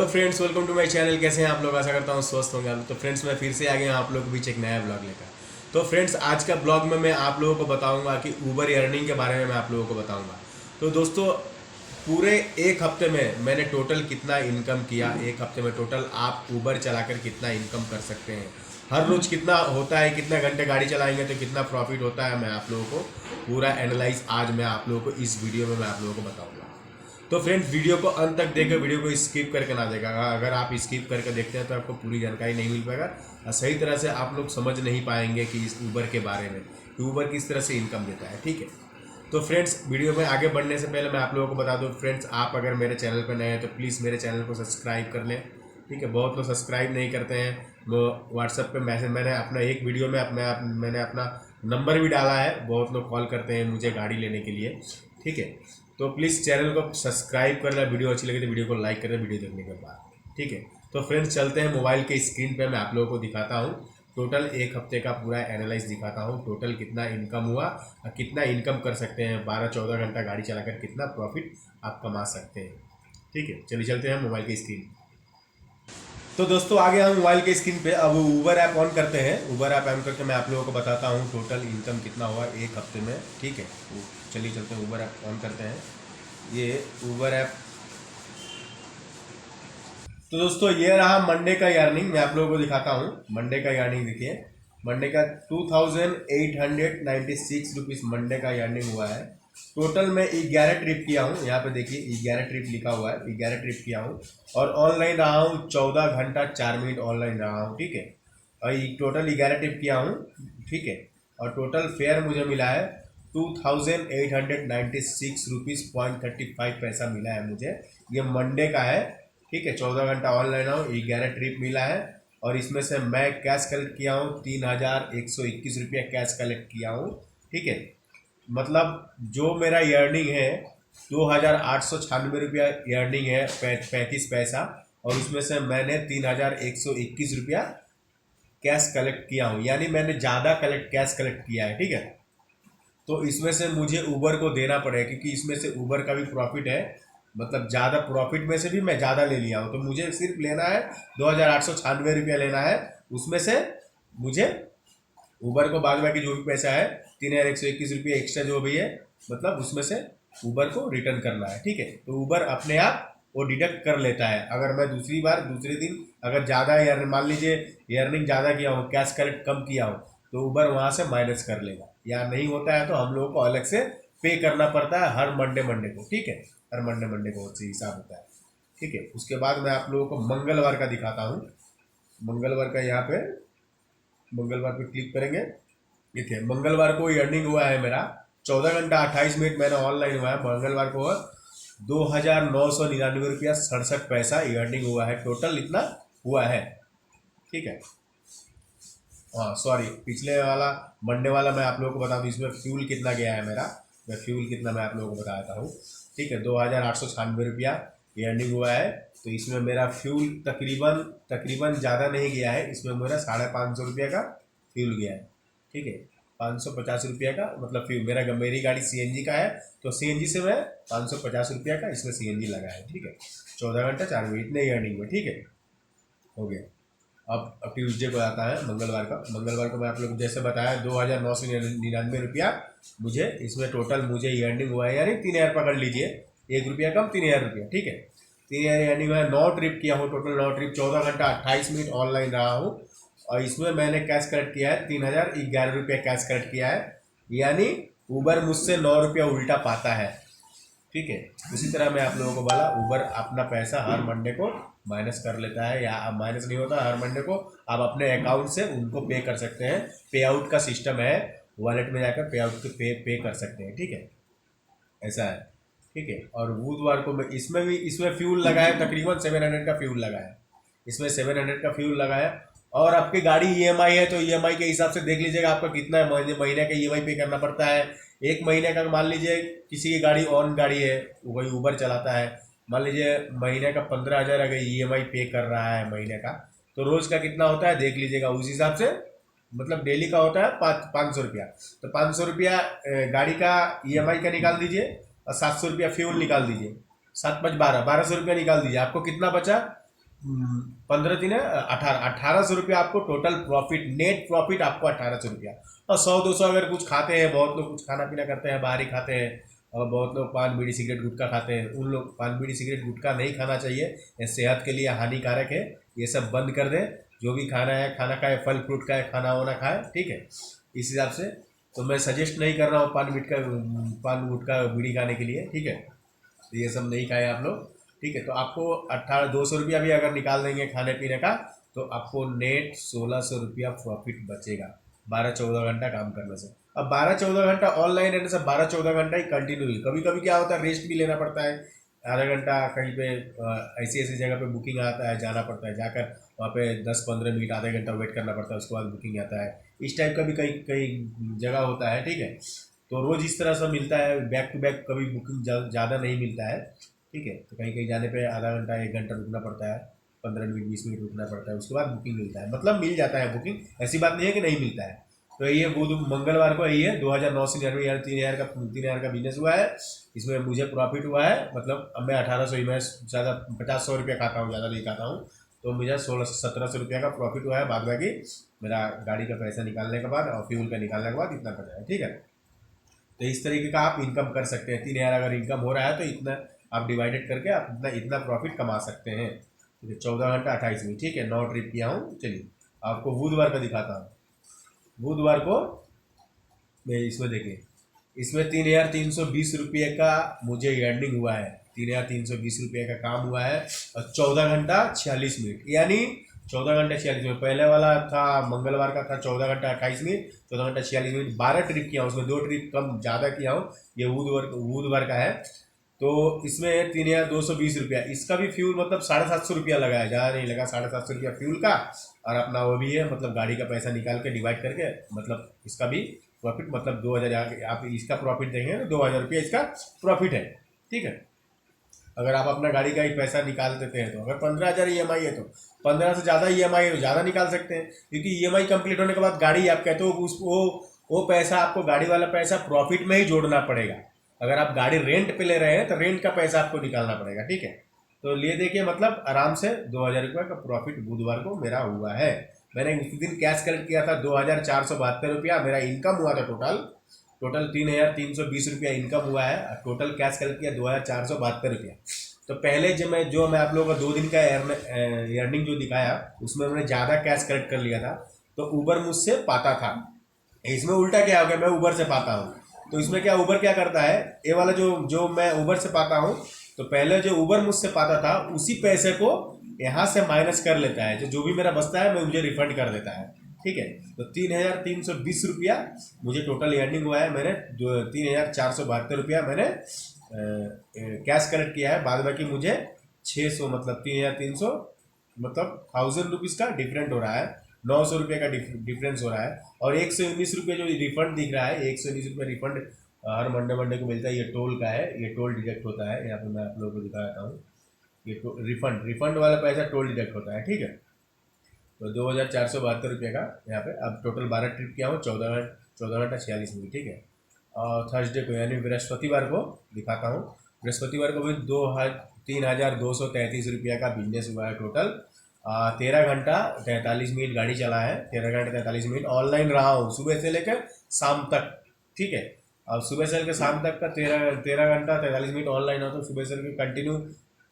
Hello friends, welcome to my channel. कैसे हैं आप लोग? आशा करता हूँ स्वस्थ होंगे आप लोग। तो फ्रेंड्स, मैं फिर से आ गया हूँ आप लोगों के बीच एक नया ब्लॉग लेकर। तो फ्रेंड्स, आज का ब्लॉग में मैं आप लोगों को बताऊंगा कि ऊबर अर्निंग के बारे में मैं आप लोगों को बताऊंगा। तो दोस्तों, पूरे एक हफ्ते में मैंने टोटल कितना इनकम किया, एक हफ्ते में टोटल आप ऊबर चलाकर कितना इनकम कर सकते हैं, हर रोज कितना होता है, कितना घंटे गाड़ी चलाएंगे तो कितना प्रॉफिट होता है, मैं आप लोगों को पूरा एनालाइज आज मैं आप लोगों को इस वीडियो में मैं आप लोगों को बताऊंगा। तो फ्रेंड्स, वीडियो को अंत तक देखकर, वीडियो को स्किप करके ना देखा। अगर आप स्किप करके देखते हैं तो आपको पूरी जानकारी नहीं मिल पाएगा और सही तरह से आप लोग समझ नहीं पाएंगे कि इस ऊबर के बारे में, कि ऊबर किस तरह से इनकम देता है। ठीक है, तो फ्रेंड्स, वीडियो में आगे बढ़ने से पहले मैं आप लोगों को बता दूं फ्रेंड्स, आप अगर मेरे चैनल पर नए हैं तो प्लीज़ मेरे चैनल को सब्सक्राइब कर लें। ठीक है, बहुत लोग सब्सक्राइब नहीं करते हैं। वो व्हाट्सएप पे मैसेज, मैंने अपना एक वीडियो में मैंने अपना नंबर भी डाला है। बहुत लोग कॉल करते हैं मुझे गाड़ी लेने के लिए। ठीक है, तो प्लीज़ चैनल को सब्सक्राइब कर लें। वीडियो अच्छी लगी तो वीडियो को लाइक करें वीडियो देखने के बाद। ठीक है, तो फ्रेंड्स चलते हैं मोबाइल के स्क्रीन पे। मैं आप लोगों को दिखाता हूँ टोटल एक हफ्ते का पूरा एनालाइज दिखाता हूँ, टोटल कितना इनकम हुआ और कितना इनकम कर सकते हैं। 12-14 घंटा गाड़ी चलाकर कितना प्रॉफिट आप कमा सकते हैं। ठीक है, चलिए चलते हैं मोबाइल की स्क्रीन। तो दोस्तों, आ गया हम मोबाइल के स्क्रीन पे। अब ऊबर ऐप ऑन करते हैं। ऊबर ऐप ऑन करके मैं आप लोगों को बताता हूँ टोटल इनकम कितना हुआ एक हफ्ते में। ठीक है, तो चलिए चलते हैं, ऊबर ऐप ऑन करते हैं। ये ऊबर ऐप। तो दोस्तों, ये रहा मंडे का अर्निंग। मैं आप लोगों को दिखाता हूँ मंडे का अर्निंग। देखिए, मंडे का 2896 रुपीज़ मंडे का अर्निंग हुआ है। टोटल मैं 11 ट्रिप किया हूँ। यहाँ पे देखिए 11 ट्रिप लिखा हुआ है, 11 ट्रिप किया हूँ और ऑनलाइन रहा हूँ 14 घंटा 4 मिनट ऑनलाइन रहा हूँ। ठीक है, और ये टोटल 11 ट्रिप किया हूँ। ठीक है, और टोटल फेयर मुझे मिला है 2896 रुपीज़ 35 मिला है मुझे। ये मंडे का है। ठीक है, 14 घंटा ऑनलाइन हूँ, 11 ट्रिप मिला है और इसमें से मैं कैश कलेक्ट किया हूँ 3121 रुपया कैश कलेक्ट किया हूँ। ठीक है, मतलब जो मेरा अर्निंग है 2896 रुपया अर्निंग है 35 पैसा, और उसमें से मैंने 3121 रुपया कैश कलेक्ट किया हूँ, यानी मैंने ज़्यादा कैश कलेक्ट किया है। ठीक है, तो इसमें से मुझे ऊबर को देना पड़ेगा क्योंकि इसमें से ऊबर का भी प्रॉफिट है। मतलब ज़्यादा प्रॉफिट में से भी मैं ज़्यादा ले लिया हूँ, तो मुझे सिर्फ लेना है 2896 रुपया लेना है। उसमें से मुझे ऊबर को बाद बाकी जो भी पैसा है 3121 रुपये एक्स्ट्रा जो भी है, मतलब उसमें से ऊबर को रिटर्न करना है। ठीक है, तो ऊबर अपने आप वो डिडक्ट कर लेता है। अगर मैं दूसरी बार दूसरे दिन अगर ज़्यादा मान लीजिए अर्निंग ज़्यादा किया हो, कैश कलेक्ट कम किया हो, तो ऊबर वहाँ से माइनस कर लेगा। या नहीं होता है तो हम लोगों को अलग से पे करना पड़ता है हर मंडे मंडे को। ठीक है, हर मंडे मंडे को उससे हिसाब होता है। ठीक है, उसके बाद मैं आप लोगों को मंगलवार का दिखाता हूँ। मंगलवार का यहाँ पे, मंगलवार पे क्लिक करेंगे। देखिए, मंगलवार को अर्निंग हुआ है मेरा 14 घंटा 28 मिनट मैंने ऑनलाइन हुआ है। मंगलवार को 2999 रुपया 67 पैसा अर्निंग हुआ है। टोटल इतना हुआ है। ठीक है, हाँ सॉरी, पिछले वाला मंडे वाला मैं आप लोगों को बता दूँ इसमें फ्यूल कितना गया है मेरा। मैं फ्यूल कितना मैं आप लोगों को बताता हूँ। ठीक है, 2896 रुपया अर्निंग हुआ है। तो इसमें मेरा फ्यूल तकरीबन तकरीबन ज़्यादा नहीं गया है, इसमें मेरा 550 रुपया का फ्यूल गया है। ठीक है, 550 रुपया का मतलब फ्यूल मेरा, मेरी गाड़ी सीएनजी का है तो सीएनजी से मैं 550 रुपया का इसमें सीएनजी लगा है। ठीक है, 14 घंटा 4 मिनट इतने अर्निंग में। ठीक है, हो गया। अब ट्यूसडे को आता है मंगलवार का। मंगलवार को मैं आप लोग को जैसे बताया 2999 रुपया मुझे इसमें टोटल मुझे अर्निंग हुआ है, यानी 3000 पकड़ लीजिए, 1 रुपया कम 3000 रुपया। ठीक है, 3000 अर्निंग हुआ है। 9 ट्रिप किया हूँ, टोटल 9 ट्रिप, 14 घंटा 28 मिनट ऑनलाइन रहा हूँ और इसमें मैंने कैश कलेक्ट किया है 3011 रुपया कैश कलेक्ट किया है, यानी ऊबर मुझसे 9 रुपया उल्टा पाता है। ठीक है, उसी तरह मैं आप लोगों को बोला ऊबर अपना पैसा हर मंडे को माइनस कर लेता है, या माइनस नहीं होता, हर मंडे को आप अपने अकाउंट से उनको पे कर सकते हैं। पे आउट का सिस्टम है, वॉलेट में जाकर पे आउट पे कर सकते हैं। ठीक है, ऐसा है। ठीक है, और बुधवार को मैं इसमें फ्यूल लगाया, तकरीबन 700 का फ्यूल लगाया। इसमें 700 का फ्यूल लगाया। और आपकी गाड़ी ईएमआई है तो ईएमआई के हिसाब से देख लीजिएगा आपका कितना महीने का ईएमआई पे करना पड़ता है। एक महीने का मान लीजिए किसी की गाड़ी ऑन गाड़ी है, वही ऊबर चलाता है, मान लीजिए महीने का 15,000 अगर ईएमआई पे कर रहा है महीने का, तो रोज का कितना होता है देख लीजिएगा उस हिसाब से। मतलब डेली का होता है 500 रुपया, तो 500 रुपया गाड़ी का ईएमआई का निकाल दीजिए और 700 रुपया फ्यूल निकाल दीजिए। 7 5 12 1200 रुपया निकाल दीजिए, आपको कितना बचा? 15 दिन 1800 रुपया आपको टोटल प्रॉफिट, नेट प्रॉफिट आपको 1800 रुपया। और 100-200 अगर कुछ खाते हैं, बहुत लोग कुछ खाना पीना करते हैं, बाहर ही खाते हैं, और बहुत लोग पान बीड़ी सिगरेट गुटखा खाते हैं, उन लोग पान बीड़ी सिगरेट गुटखा नहीं खाना चाहिए, ये सेहत के लिए हानिकारक है, ये सब बंद कर दें। जो भी खाना है खाना खाए, फल फ्रूट खाए, खाना वाना खाए, ठीक है। इस हिसाब से तो मैं सजेस्ट नहीं कर रहा हूँ पान गुटखा बीड़ी खाने के लिए, ठीक है। तो ये सब नहीं खाए आप लोग, ठीक है। तो आपको 200 रुपया भी अगर निकाल देंगे खाने पीने का, तो आपको नेट 1600 रुपया प्रॉफिट बचेगा 12-14 घंटा काम करने से। अब 12-14 घंटा ऑनलाइन रहने से 12-14 घंटा ही कंटिन्यू ही, कभी कभी क्या होता है रेस्ट भी लेना पड़ता है, आधा घंटा कहीं पे ऐसी ऐसी जगह पे बुकिंग आता है, जाना पड़ता है, जाकर वहाँ पे 10-15 मिनट आधे घंटा वेट करना पड़ता है, उसके बाद बुकिंग आता है। इस टाइप का भी कई कई जगह होता है, ठीक है। तो रोज़ इस तरह से मिलता है, बैक टू बैक कभी बुकिंग ज़्यादा नहीं मिलता है, ठीक है। तो कहीं कहीं जाने पे आधा घंटा 1 घंटा रुकना पड़ता है, 15 मिनट 20 मिनट रुकना पड़ता है, उसके बाद बुकिंग मिलता है, मतलब मिल जाता है बुकिंग, ऐसी बात नहीं है कि नहीं मिलता है। तो ये बुध मंगलवार को यही है 2009 से 3,000 का बिजनेस हुआ है, इसमें मुझे प्रॉफिट हुआ है, मतलब अब मैं 1800 ही, मैं ज़्यादा 50-100 रुपया खाता हूँ, ज़्यादा नहीं खाता हूँ, तो मुझे 1600-1700 रुपया का प्रॉफिट हुआ है। बाद बाकी मेरा गाड़ी का पैसा निकालने के बाद और फ्यूल का निकालने के बाद इतना बचा है, ठीक है। तो इस तरीके का आप इनकम कर सकते हैं। 3,000 अगर इनकम हो रहा है तो इतना आप डिवाइडेड करके आप इतना इतना प्रॉफिट कमा सकते हैं, ठीक है। 14 घंटा 28 मिनट, ठीक है। 9 ट्रिप किया हूँ। चलिए आपको बुधवार का दिखाता हूँ। बुधवार को मैं इसमें देखिए, इसमें 3,320 रुपये का मुझे अर्निंग हुआ है, 3,320 रुपये का काम हुआ है, और 14 घंटा 46 मिनट, यानी 14 घंटा 46 मिनट। पहले वाला था मंगलवार का था 14 घंटा 28 मिनट, 14 घंटा 46 मिनट, 12 ट्रिप किया हूँ, उसमें 2 ट्रिप कम ज़्यादा किया हूँ। ये बुधवार का है। तो इसमें 3,220 रुपया, इसका भी फ्यूल मतलब 750 रुपया लगा है, ज़्यादा नहीं लगा, 750 रुपया फ्यूल का, और अपना वो भी है, मतलब गाड़ी का पैसा निकाल के डिवाइड करके, मतलब इसका भी प्रॉफिट, मतलब 2,000, आप इसका प्रॉफिट देंगे तो 2,000 रुपया इसका प्रॉफिट है, ठीक है। अगर आप अपना गाड़ी का ही पैसा निकाल देते हैं तो, अगर 15,000 EMI है तो 15 से ज़्यादा EMI है तो ज़्यादा निकाल सकते हैं, क्योंकि EMI कंप्लीट होने के बाद गाड़ी आप कहते हो उसको, वो पैसा आपको, गाड़ी वाला पैसा प्रॉफिट में ही जोड़ना पड़ेगा। अगर आप गाड़ी रेंट पे ले रहे हैं तो रेंट का पैसा आपको निकालना पड़ेगा, ठीक है। तो लिए देखिए, मतलब आराम से 2,000 रुपये का प्रॉफिट बुधवार को मेरा हुआ है। मैंने उसी दिन कैश कलेक्ट किया था 2,472 रुपया, मेरा इनकम हुआ था टोटल 3,320 रुपया इनकम हुआ है, टोटल कैश कलेक्ट किया 2,472 रुपया। तो पहले जो मैं आप लोगों का 2 दिन का अर्निंग जो दिखाया, उसमें मैंने ज़्यादा कैश कलेक्ट कर लिया था, तो ऊबर मुझसे पाता था। इसमें उल्टा क्या हो गया, मैं ऊबर से पाता हूँ। तो इसमें क्या, ऊबर क्या करता है, ये वाला जो जो मैं ऊबर से पाता हूँ, तो पहले जो ऊबर मुझसे पाता था उसी पैसे को यहाँ से माइनस कर लेता है, जो भी मेरा बचता है मैं मुझे रिफंड कर देता है, ठीक है। तो 3,320 रुपया मुझे टोटल अर्निंग हुआ है। मैंने जो 3,472 रुपया मैंने कैश कलेक्ट किया है, बाद बाकी मुझे 600, मतलब 3,300, मतलब 1,000 रुपीज़ का डिफरेंट हो रहा है, 900 रुपये का डिफरेंस हो रहा है। और 119 रुपये जो रिफंड दिख रहा है, 119 रुपये रिफंड हर मंडे को मिलता है, ये टोल का है, ये टोल डिडक्ट होता है। यहाँ पे मैं आप लोगों को दिखा देता हूँ, ये रिफंड वाला पैसा टोल डिडक्ट होता है, ठीक है। तो 2,472 रुपये का यहाँ पे। अब टोटल 12 ट्रिप किया हूँ, 14 घंटा 46 मिनट, ठीक है। और थर्सडे को यानी बृहस्पतिवार को दिखाता हूँ। बृहस्पतिवार को भी 3,233 रुपया का बिजनेस हुआ है टोटल। 13 घंटा 43 मिनट गाड़ी चला है, 13 घंटे 43 मिनट ऑनलाइन रहा हूँ, सुबह से लेकर शाम तक, ठीक है। अब सुबह से लेकर शाम तक का 13 घंटा 43 मिनट ऑनलाइन हो, तो सुबह से लेकर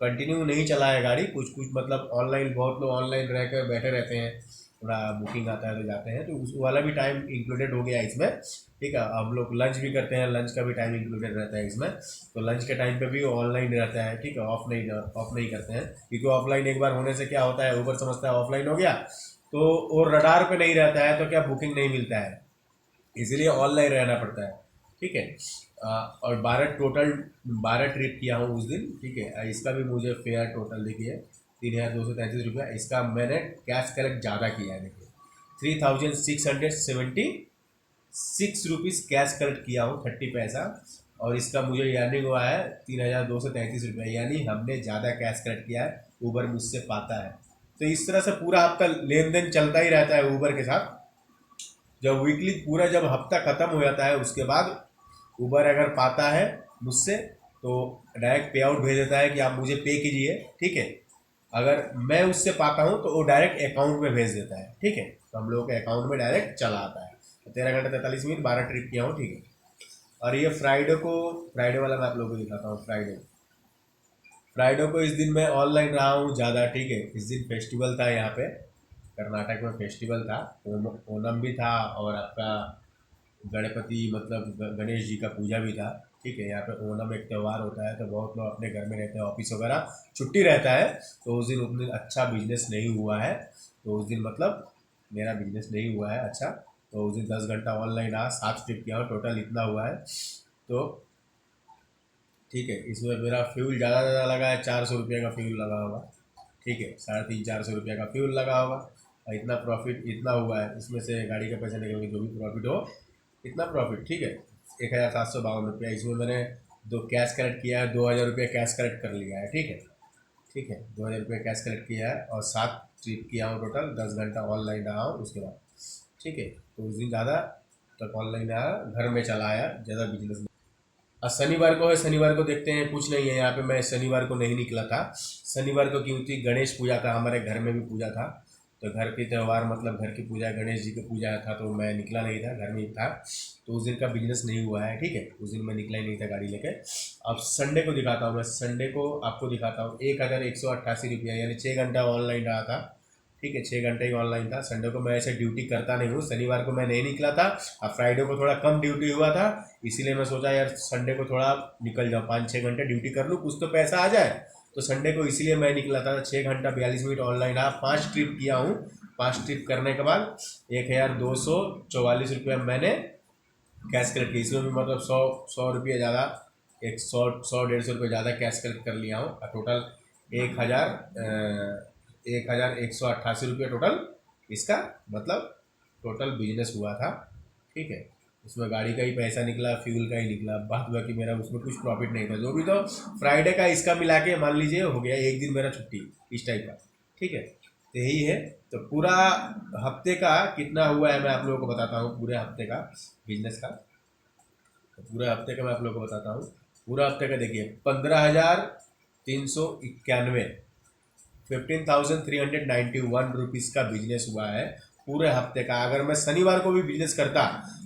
कंटिन्यू नहीं चला है गाड़ी, कुछ कुछ मतलब ऑनलाइन, बहुत लोग ऑनलाइन रह कर बैठे रहते हैं, थोड़ा बुकिंग आता है तो जाते हैं, तो उस वाला भी टाइम इंक्लूडेड हो गया इसमें, ठीक है। हम लोग लंच भी करते हैं, लंच का भी टाइम इंक्लूडेड रहता है इसमें, तो लंच के टाइम पे भी ऑनलाइन रहता है, ठीक है। ऑफ नहीं करते हैं, क्योंकि ऑफलाइन एक बार होने से क्या होता है, ऊबर समझता है ऑफलाइन हो गया तो वो रडार पे नहीं रहता है, तो क्या बुकिंग नहीं मिलता है, इसीलिए ऑनलाइन रहना पड़ता है, ठीक है। और 12 ट्रिप किया हूँ उस दिन, ठीक है। इसका भी मुझे फेयर टोटल देखिए 3,233 रुपया, इसका मैंने कैश कलेक्ट ज़्यादा किया है, देखिए 3,676 रुपीज़ कैश कलेक्ट किया हूँ, 30 पैसा। और इसका मुझे अर्निंग हुआ है 3,233 रुपया, यानी हमने ज़्यादा कैश कलेक्ट किया है, ऊबर मुझसे पाता है। तो इस तरह से पूरा हफ्ता लेन देन चलता ही रहता है ऊबर के साथ। जब वीकली पूरा, जब हफ्ता ख़त्म हो जाता है, उसके बाद ऊबर अगर पाता है मुझसे तो डायरेक्ट पे आउट भेज देता है कि आप मुझे पे कीजिए, ठीक है। अगर मैं उससे पाता हूँ तो वो डायरेक्ट अकाउंट में भेज देता है, ठीक है। तो हम लोगों के अकाउंट में डायरेक्ट चला आता है। 13 घंटे 43 मिनट 12 ट्रिप किया हूँ, ठीक है। और ये फ्राइडे वाला मैं आप लोगों को दिखाता हूँ। फ्राइडे को इस दिन मैं ऑनलाइन रहा हूँ ज़्यादा, ठीक है। इस दिन फेस्टिवल था यहाँ पे, कर्नाटक में फेस्टिवल था, ओनम भी था और आपका गणपति मतलब गणेश जी का पूजा भी था, ठीक है। यहाँ पे ओनम एक त्यौहार होता है, तो बहुत लोग अपने घर में रहते हैं, ऑफिस वगैरह छुट्टी रहता है, तो उस दिन अच्छा बिजनेस नहीं हुआ है। तो उस दिन मतलब मेरा बिजनेस नहीं हुआ है अच्छा। तो उस दिन 10 घंटा ऑनलाइन रहा, 7 ट्रिप किया हूँ, टोटल इतना हुआ है। तो ठीक है, इसमें मेरा फ्यूल ज़्यादा लगा है, 400 रुपये का फ्यूल लगा होगा, ठीक है। 350-400 रुपये का फ्यूल लगा होगा, और इतना प्रॉफिट इतना हुआ है। इसमें से गाड़ी का पैसा निकल के जो भी प्रॉफिट हो, इतना प्रॉफिट, ठीक है। 1752 रुपया इसमें मैंने दो कैश कलेक्ट किया है, 2000 रुपये कैश कलेक्ट कर लिया है, ठीक है। ठीक है, 2000 रुपये कैश कलेक्ट किया है और 7 ट्रिप किया हूँ टोटल, 10 घंटा ऑनलाइन रहा हूँ उसके बाद, ठीक है। तो उस दिन ज़्यादा तक ऑनलाइन रहा, घर में चला आया, ज़्यादा बिजनेस। और शनिवार को है, शनिवार को देखते हैं, कुछ नहीं है यहाँ पे। मैं शनिवार को नहीं निकला था। शनिवार को क्यों थी, गणेश पूजा था, हमारे घर में भी पूजा था। तो घर के त्यौहार मतलब घर की पूजा, गणेश जी की पूजा था, तो मैं निकला नहीं था, घर में ही था। तो उस दिन का बिजनेस नहीं हुआ है, ठीक है। उस दिन मैं निकला ही नहीं था गाड़ी लेके। अब संडे को दिखाता हूँ, मैं संडे को आपको दिखाता हूँ। 1188 रुपया, यानी 6 घंटा ऑनलाइन रहा था, ठीक है। 6 घंटे ही ऑनलाइन था। संडे को मैं ऐसे ड्यूटी करता नहीं हूँ, शनिवार को मैं नहीं निकला था। अब फ्राइडे को थोड़ा कम ड्यूटी हुआ था, इसीलिए मैं सोचा यार संडे को थोड़ा निकल जाऊँ, 5-6 घंटे ड्यूटी कर लूँ, कुछ तो पैसा आ जाए। तो संडे को इसीलिए मैं निकला था। 6 घंटा 42 मिनट ऑनलाइन रहा, 5 ट्रिप किया हूँ। 5 ट्रिप करने के बाद 1244 रुपया मैंने कैश कलेक्ट किया। इसमें भी मतलब 100 रुपये ज़्यादा, 100-150 रुपये ज़्यादा कैश कलेक्ट कर लिया हूँ। और टोटल 1188 रुपये टोटल इसका मतलब टोटल बिजनेस हुआ था, ठीक है। उसमें गाड़ी का ही पैसा निकला, फ्यूल का ही निकला, बात बाकी मेरा उसमें कुछ प्रॉफिट नहीं था। जो भी तो फ्राइडे का इसका मिला के मान लीजिए हो गया एक दिन मेरा छुट्टी, इस टाइप का, ठीक है। तो यही है। तो पूरा हफ्ते का कितना हुआ है मैं आप लोगों को बताता हूँ, पूरे हफ्ते का बिजनेस का। तो पूरे हफ्ते का मैं आप लोगों को बताता हूँ। पूरा हफ्ते का देखिए, 15,391, 15,391 रुपीज़ का बिजनेस हुआ है पूरे हफ्ते का। अगर मैं शनिवार को भी बिजनेस करता,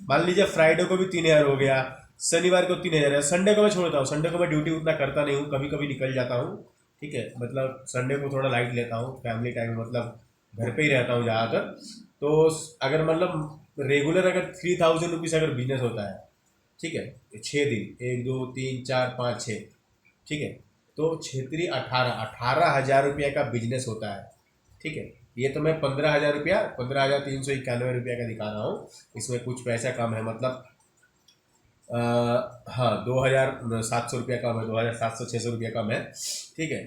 मान लीजिए फ्राइडे को भी 3,000 हो गया, शनिवार को 3,000 है, संडे को मैं छोड़ता हूँ। संडे को मैं ड्यूटी उतना करता नहीं हूँ, कभी कभी निकल जाता हूँ, ठीक है। मतलब संडे को थोड़ा लाइट लेता हूँ, फैमिली टाइम, मतलब घर पे ही रहता हूँ ज़्यादातर। तो अगर मतलब रेगुलर अगर 3,000 रुपीज़ अगर बिजनेस होता है, ठीक है, 6 दिन, 1 2 3 4 5 6, ठीक है। तो क्षेत्रीय 18,000 रुपये का बिजनेस होता है, ठीक है। ये तो मैं 15,000 रुपया, 15,391 रुपया का दिखा रहा हूँ। इसमें कुछ पैसा कम है, मतलब हाँ 2,700 रुपया कम है, 2,700-600 रुपया कम है, ठीक है।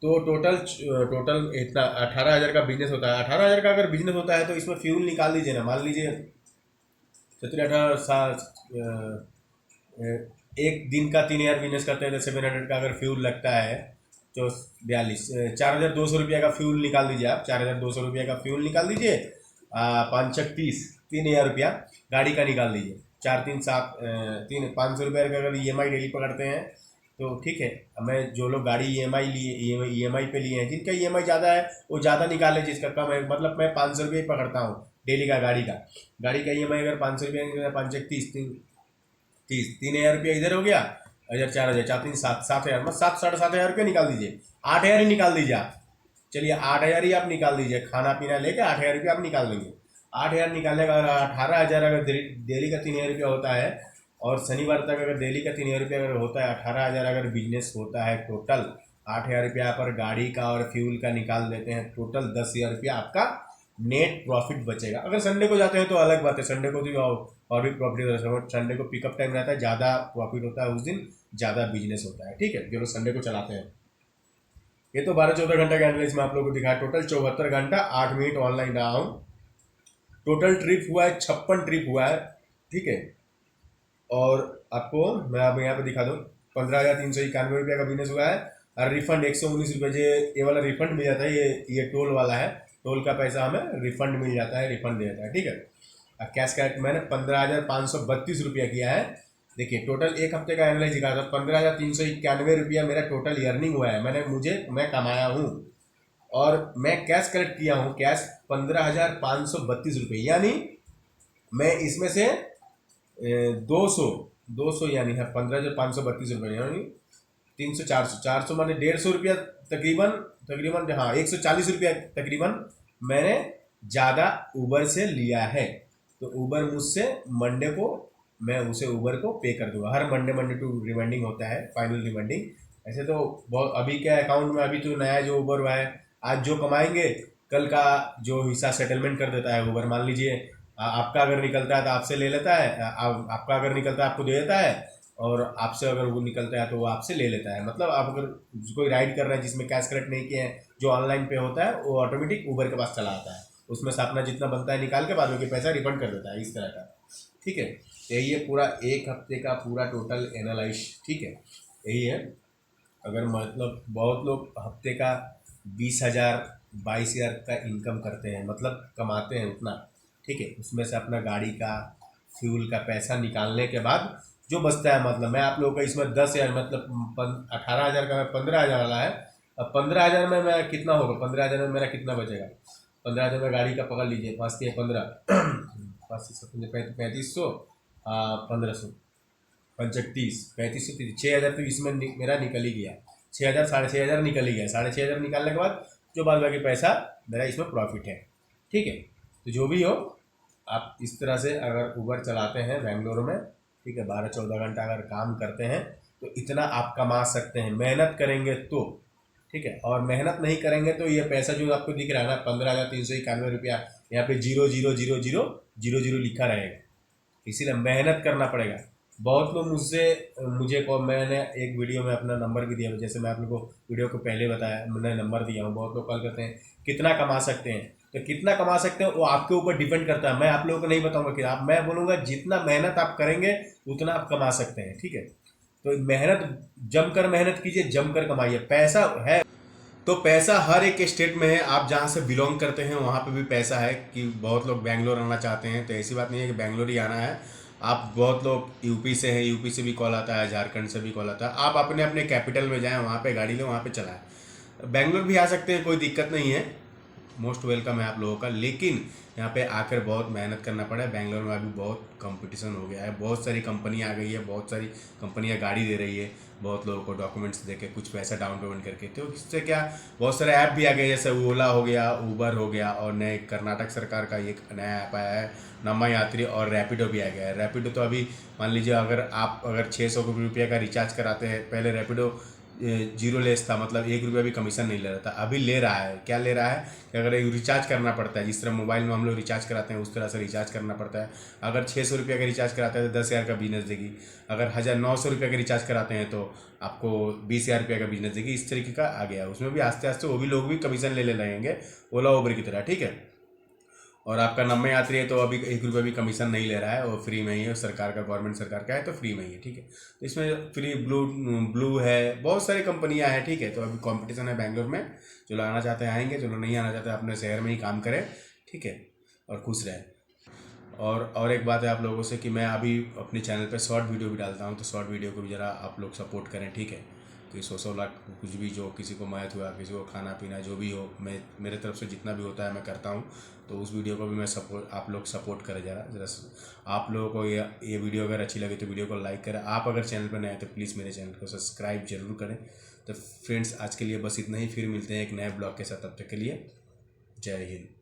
तो टोटल टोटल इतना 18,000 का बिजनेस होता है। 18,000 का अगर बिजनेस होता है तो इसमें फ्यूल निकाल दीजिए ना, मान लीजिए 17 18 एक दिन का 3,000 बिजनेस करते हैं तो 700 का अगर फ्यूल लगता है, तो 4,200 रुपया का फ्यूल निकाल दीजिए आप। 4,200 रुपया का फ्यूल निकाल दीजिए, 5 6 30, 3,000 रुपया गाड़ी का निकाल दीजिए। 4 3 7 तीन 500 रुपये का अगर EMI डेली पकड़ते हैं तो ठीक है। हमें जो लोग गाड़ी EMI पे लिए हैं, जिनका EMI ज़्यादा है वो ज़्यादा निकाले, जिसका कम है मतलब मैं 500 रुपये ही पकड़ता हूँ डेली का। गाड़ी का EMI अगर 500 रुपया, 5 1 30, 3,000 रुपया इधर हो गया, इधर 4,000, 4 3 7, 7,000, मतलब 7 साढ़े 7 हज़ार रुपया निकाल दीजिए। 8,000 ही निकाल दीजिए आप, चलिए 8,000 ही आप निकाल दीजिए, खाना पीना लेके 8,000 रुपया आप निकाल देंगे। 8,000 निकालने का, अगर 18,000 अगर डेली का 3,000 रुपया होता है, और शनिवार तक अगर डेली का 3,000 रुपया अगर होता है, 18,000 अगर बिजनेस होता है टोटल, 8,000 रुपया पर गाड़ी का और फ्यूल का निकाल देते हैं, टोटल 10,000 रुपया आपका नेट प्रॉफिट बचेगा। अगर संडे को जाते हैं तो अलग बात है, संडे को तो और भी प्रॉफिट होता है। संडे को पिकअप टाइम रहता है, ज़्यादा प्रॉफिट होता है उस दिन, ज़्यादा बिजनेस होता है, ठीक है, जो लोग संडे को चलाते हैं। ये तो 12-14 घंटा का एनालिसिस में आप लोगों को दिखाया। टोटल 74 घंटा 8 मिनट ऑनलाइन रहा हूँ। टोटल ट्रिप हुआ है 56 ट्रिप हुआ है, ठीक है। और आपको मैं अब यहाँ पे दिखा दूँ, 15,391 रुपया का बिजनेस हुआ है। और रिफंड 119 रुपये, ये वाला रिफंड मिल जाता है, ये टोल वाला है, टोल का पैसा हमें रिफंड मिल जाता है, रिफंड दे देता है, ठीक है। अब कैश कलेक्ट मैंने 15,532 रुपया किया है। देखिए टोटल एक हफ्ते का एनालाइज दिखा था, 15,391 रुपया मेरा टोटल अर्निंग हुआ है, मैं कमाया हूँ। और मैं कैश कलेक्ट किया हूँ, कैश 15,532 रुपये, यानी मैं इसमें से 200 यानी है 15,532 रुपये, यानी 300 400 माने 150 रुपया तकरीबन, हाँ 140 रुपया तकरीबन मैंने ज़्यादा ऊबर से लिया है। तो ऊबर मुझसे मंडे को मैं उसे ऊबर को पे कर दूंगा। हर मंडे टू रिमाइंडिंग होता है, फाइनल रिमाइंडिंग। ऐसे तो बहुत अभी क्या अकाउंट में, अभी तो नया जो ऊबर हुआ है, आज जो कमाएंगे कल का जो हिस्सा सेटलमेंट कर देता है ऊबर। मान लीजिए आपका अगर निकलता है तो आपसे ले लेता है, आपका अगर निकलता है आपको दे देता है, और आपसे अगर वो निकलता है तो वो आपसे ले लेता है। मतलब आप अगर कोई राइड कर रहे हैं जिसमें कैश कलेक्ट नहीं किए हैं, जो ऑनलाइन पे होता है, वो ऑटोमेटिक ऊबर के पास चला आता है, उसमें से अपना जितना बनता है निकाल के बाद में पैसा रिफंड कर देता है, इस तरह का। ठीक है, यही है पूरा एक हफ्ते का पूरा टोटल एनालाइज। ठीक है, यही है। अगर मतलब बहुत लोग हफ्ते का 20,000 22,000 का इनकम करते हैं, मतलब कमाते हैं उतना। ठीक है, उसमें से अपना गाड़ी का फ्यूल का पैसा निकालने के बाद जो बचता है, मतलब मैं आप लोगों का इसमें 10,000 मतलब 18,000 का 15,000 वाला है। अब 15,000 में मैं कितना होगा, 15,000 में मेरा कितना बचेगा? 15,000 में गाड़ी का पकड़ लीजिए, 5 के 15 5 3500 1500 35 3500 6,000 तो इसमें मेरा निकल ही गया। 6,000 6,500 निकल ही गया। 6,500 निकालने के बाद जो बाद बाकी पैसा मेरा इसमें प्रॉफिट है। ठीक है, तो जो भी हो, आप इस तरह से अगर उबर चलाते हैं बेंगलोर में, ठीक है, 12-14 घंटा अगर काम करते हैं तो इतना आप कमा सकते हैं, मेहनत करेंगे तो। ठीक है, और मेहनत नहीं करेंगे तो ये पैसा जो आपको दिख रहा है ना, 15,391 रुपया, यहाँ पे 0,0,0,0,0,0 लिखा रहेगा। इसीलिए मेहनत करना पड़ेगा। बहुत लोग मुझे को मैंने एक वीडियो में अपना नंबर भी दिया, जैसे मैं आप लोग को वीडियो को पहले बताया, मैंने नंबर दिया हूँ। बहुत लोग कॉल करते हैं कितना कमा सकते हैं, तो कितना कमा सकते हैं वो आपके ऊपर डिपेंड करता है। मैं आप लोगों को नहीं बताऊंगा कि आप, मैं बोलूँगा जितना मेहनत आप करेंगे उतना आप कमा सकते हैं। ठीक है, तो मेहनत, जमकर मेहनत कीजिए, जमकर कमाइए। पैसा है तो पैसा हर एक स्टेट में है। आप जहाँ से बिलोंग करते हैं वहाँ पे भी पैसा है। कि बहुत लोग बैंगलोर आना चाहते हैं, तो ऐसी बात नहीं है कि बैंगलोर ही आना है। आप बहुत लोग यूपी से हैं, यूपी से भी कॉल आता है, झारखंड से भी कॉल आता है। आप अपने अपने कैपिटल में जाएं, वहाँ पे गाड़ी लें, वहाँ पे चलाएं। बैंगलोर भी आ सकते हैं, कोई दिक्कत नहीं है, मोस्ट वेलकम है आप लोगों का। लेकिन यहाँ पे आकर बहुत मेहनत करना पड़ा है। बैंगलोर में अभी बहुत कंपटीशन हो गया है, बहुत सारी कंपनी आ गई है, बहुत सारी कंपनियाँ गाड़ी दे रही है बहुत लोगों को, डॉक्यूमेंट्स देके कुछ पैसा डाउन पेमेंट करके। तो इससे क्या, बहुत सारे ऐप भी आ गए, जैसे ओला हो गया, उबर हो गया, और नए कर्नाटक सरकार का एक नया ऐप आया है नमा यात्री, और रैपिडो भी आ गया है। रैपिडो तो अभी मान लीजिए अगर 600 रुपये का रिचार्ज कराते हैं, पहले रैपिडो जीरो लेस था, मतलब 1 रुपया भी कमीशन नहीं ले रहा था। अभी ले रहा है। क्या ले रहा है कि अगर रिचार्ज करना पड़ता है, जिस तरह मोबाइल में हम लोग रिचार्ज कराते हैं उस तरह से रिचार्ज करना पड़ता है। अगर 600 रुपये का रिचार्ज कराते हैं तो 10,000 का बिजनेस देगी। अगर 900 रुपये का रिचार्ज कराते हैं तो आपको 20,000 रुपये का बिजनेस देगी। इस तरीके का आ गया। उसमें भी आस्ते आस्ते वो भी लोग भी कमीशन ले लगेंगे, ओला उबर की तरह। ठीक है, और आपका नंबर यात्री है तो अभी 1 रुपया भी कमीशन नहीं ले रहा है, वो फ्री में ही है। सरकार का, गवर्नमेंट सरकार का है तो फ्री में ही है। ठीक है, तो इसमें फ्री ब्लू है, बहुत सारी कंपनियां हैं। ठीक है, तो अभी कंपटीशन है बैंगलोर में। जो लोग आना चाहते हैं आएंगे, जो लोग नहीं आना चाहते अपने शहर में ही काम करें। ठीक है, और खुश रहें। और एक बात है आप लोगों से कि मैं अभी अपने चैनल पे शॉर्ट वीडियो भी डालता हूँ, तो शॉर्ट वीडियो को भी ज़रा आप लोग सपोर्ट करें। ठीक है, तो ये 100 लाख कुछ भी, जो किसी को मदद हुआ, किसी को खाना पीना जो भी हो, मैं मेरे तरफ से जितना भी होता है मैं करता हूँ। तो उस वीडियो को भी मैं आप लोग सपोर्ट करें ज़रा। आप लोगों को ये वीडियो अगर अच्छी लगे तो वीडियो को लाइक करें। आप अगर चैनल पर नए हैं तो प्लीज़ मेरे चैनल को सब्सक्राइब जरूर करें। तो फ्रेंड्स, आज के लिए बस इतना ही। फिर मिलते हैं एक नए ब्लॉग के साथ, तब तक के लिए जय हिंद।